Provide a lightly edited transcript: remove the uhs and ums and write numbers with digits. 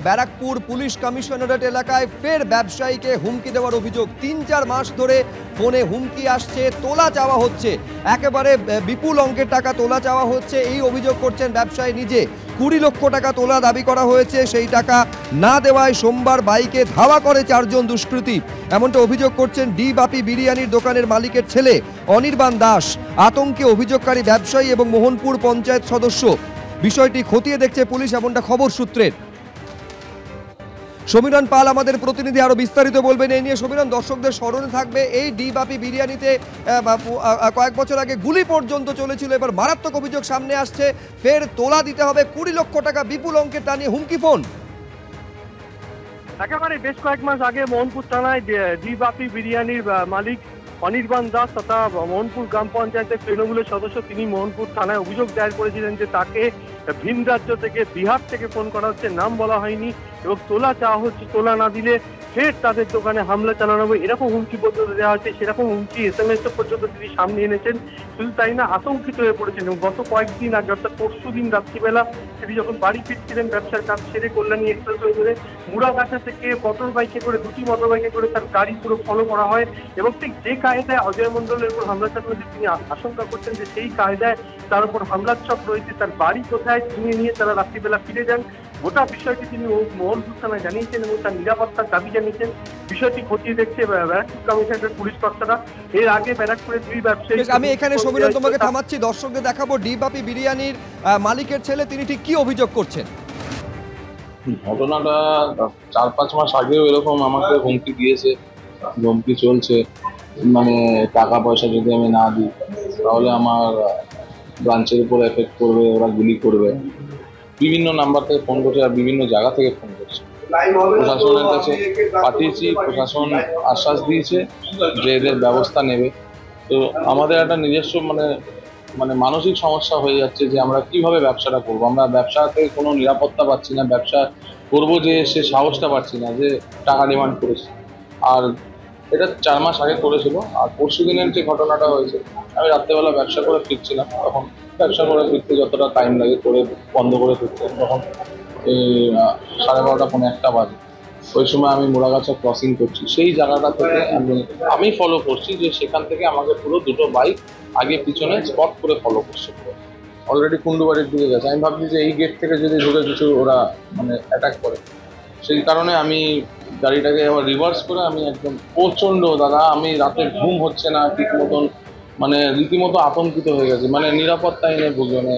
Barrackpore police commissionerate এলাকায় ফের ব্যবসায়ীকে হুমকি দেওয়ার অভিযোগ। ৩-৪ মাস ধরে ফোনে হুমকি আসছে, তোলা চাওয়া হচ্ছে, একেবারে বিপুল অঙ্কের টাকা তোলা চাওয়া হচ্ছে, এই অভিযোগ করছেন ব্যবসায়ী নিজে। 20 লক্ষ টাকা তোলা দাবি করা হয়েছে, সেই টাকা না দেওয়ায় সোমবার বাইকে ধাওয়া করে 4 জন দুষ্কৃতী। এমনটা অভিযোগ করছেন ডি বাপি বিরিয়ানির দোকানের মালিকের ছেলে অনির্বাণ দাস। আতঙ্কে অভিযোগকারী ব্যবসায়ী এবং মোহনপুর পঞ্চায়েত সদস্য। বিষয়টি খতিয়ে দেখছে পুলিশ, এমনটা খবর সূত্রের। সমীরণ পাল আমাদের প্রতিনিধি আরো বিস্তারিত বলবেন এই নিয়ে। সমীরণ, দর্শকদের স্মরণে থাকবে এই ডি বাপি বিরিয়ানিতে কয়েক বছর আগে গুলি পর্যন্ত চলেছিল, এবার মারাত্মক অভিযোগ সামনে আসছে, ফের তোলা দিতে হবে 20 লক্ষ টাকা, বিপুল অঙ্কের টা নিয়ে হুমকি ফোন। একেবারে বেশ কয়েক মাস আগে মোহনপুর থানায় ডি বাপি বিরিয়ানির মালিক অনির্বাণ দাস তথা মোহনপুর গ্রাম পঞ্চায়েতের তৃণমূলের সদস্য, তিনি মোহনপুর থানায় অভিযোগ দায়ের করেছিলেন যে তাকে ভিন রাজ্য থেকে, বিহার থেকে ফোন করা হচ্ছে, নাম বলা হয়নি, এবং তোলা চাওয়া হচ্ছে, তোলা না দিলে ফের তাদের দোকানে হামলা চালানো হবে, এরকম হুমকি পর্যন্ত দেওয়া হচ্ছে। সেরকম হুমকি SMS পর্যন্ত তিনি সামনে এনেছেন। শুধু তাই না, আতঙ্কিত হয়ে পড়েছেন। এবং গত কয়েকদিন আগে অর্থাৎ পরশুদিন রাত্রিবেলা তিনি যখন বাড়ি ফিরছিলেন ব্যবসার কাজ সেরে কল্যাণী এক্সপ্রেসওয়ে ধরে, মুড়াগাছা থেকে মোটর বাইকে করে, 2টি মোটর বাইকে করে তার গাড়ি পুরো ফলো করা হয়, এবং ঠিক যে কায়দায় অজয় মণ্ডলের উপর হামলা চালানোর তিনি আশঙ্কা করছেন যে সেই কায়দায় তার উপর হামলার ছক রয়েছে, তার বাড়ি কোথায় চিনিয়ে নিয়ে তারা রাত্রিবেলা ফিরে যান। গোটা বিষয়টি তিনি মোহনপুর থানায় জানিয়েছেন এবং তার নিরাপত্তার দাবি জানিয়েছেন। বিষয়টি খতিয়ে দেখছে ব্যারাকপুর কমিশনারেট পুলিশ কর্তারা। এর আগে ব্যারাকপুরের 2 ব্যবসায়ী, আমি এখানে সমীরণ তোমাকে থামাচ্ছি, দর্শকদের দেখাবো ডি বাপি বিরিয়ানির মালিকের ছেলে তিনি ঠিক কি অভিযোগ করছেন। ঘটনাটা 4-5 মাস আগেও এরকম আমাকে হুমকি দিয়েছে, হুমকি চলছে, মানে টাকা পয়সা যদি আমি না দিই তাহলে আমার ব্রাঞ্চের উপর এফেক্ট করবে, ওরা গুলি করবে। বিভিন্ন নাম্বার থেকে ফোন করছে আর বিভিন্ন জায়গা থেকে ফোন করছে। প্রশাসনের কাছে পাঠিয়েছি, প্রশাসন আশ্বাস দিয়েছে যে এদের ব্যবস্থা নেবে। তো আমাদের একটা নিজস্ব মানে মানসিক সমস্যা হয়ে যাচ্ছে যে আমরা কিভাবে ব্যবসাটা করবো। আমরা ব্যবসাতে কোনো নিরাপত্তা পাচ্ছি না, ব্যবসা করবো যে সে সাহসটা পাচ্ছি না, যে টাকা ডিমান্ড করেছে। আর এটা 4 মাস আগে করেছিল। আর পরশু দিনের যে ঘটনাটা হয়েছে, আমি রাত্রেবেলা ব্যবসা করে ফিরছিলাম, তখন ব্যবসা করে ফিরতে যতটা টাইম লাগে করে বন্ধ করে ফিরতে, তখন এই 12:30 পৌনে 1টা বাজে। ওই সময় আমি মুড়াগাছা ক্রসিং করছি, সেই জায়গাটা থেকে আমি ফলো করছি যে সেখান থেকে আমাকে পুরো 2টো বাইক আগে পিছনে স্পট করে ফলো করছে, পুরো অলরেডি কুন্ডুবাড়ির দিকে গেছে। আমি ভাবছি যে এই গেট থেকে যদি ঢুকে কিছু ওরা অ্যাটাক করে, সেই কারণে আমি গাড়িটাকে আবার রিভার্স করে আমি একদম প্রচণ্ড, দাদা আমি রাতে ঘুম হচ্ছে না ঠিক মতন, রীতিমতো আতঙ্কিত হয়ে গেছে, নিরাপত্তাহীনে ভুগবে।